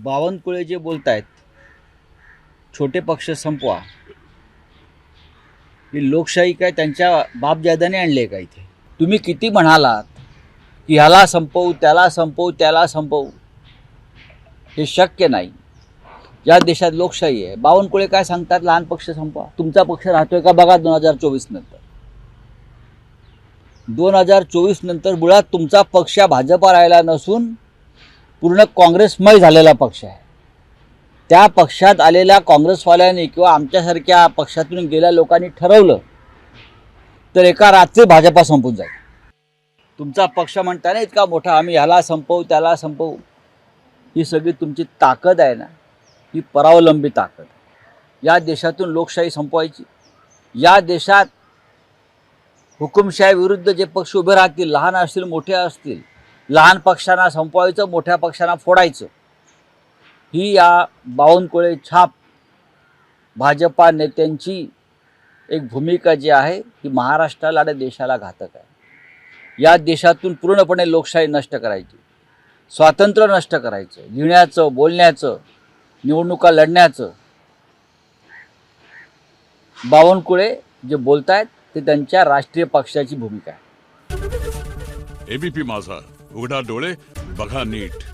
बावनकुळे जे बोलतायत छोटे पक्ष संपवा, ही लोकशाही काय त्यांच्या बापजाद्याने आणली का इथे? तुम्ही किती म्हणालात की ह्याला संपवू, त्याला संपवू, त्याला संपवू, हे शक्य नाही. या देशात लोकशाही आहे. बावनकुळे काय सांगतात? लहान पक्ष संपवा. तुमचा पक्ष राहतोय का बघा 2024 नंतर. 2024 नंतर मुळात तुमचा पक्ष भाजपा राहिला नसून पूर्ण काँग्रेसमय झालेला पक्ष आहे. त्या पक्षात आलेल्या काँग्रेसवाल्यांनी किंवा आमच्यासारख्या पक्षातून गेल्या लोकांनी ठरवलं तर एका रात्री भाजपा संपून जाईल. तुमचा पक्ष म्हणता ना इतका मोठा, आम्ही ह्याला संपवू, त्याला संपवू, ही सगळी तुमची ताकद आहे ना, ही परावलंबी ताकद. या देशातून लोकशाही संपवायची, या देशात हुकुमशाही विरुद्ध जे पक्ष उभे राहतील, लहान असतील मोठे असतील, लहान पक्षांना संपवायचं, मोठ्या पक्षांना फोडायचं, ही या बावनकुळे छाप भाजपा नेत्यांची एक भूमिका जी आहे ती महाराष्ट्राला आणि देशाला घातक आहे. या देशातून पूर्णपणे लोकशाही नष्ट करायची, स्वातंत्र्य नष्ट करायचं, लिहिण्याचं, बोलण्याचं, निवडणुका लढण्याचं. बावनकुळे जे बोलतायत ते त्यांच्या राष्ट्रीय पक्षाची भूमिका आहे. एबीपी माझा, उघडा डोळे बघा नीट.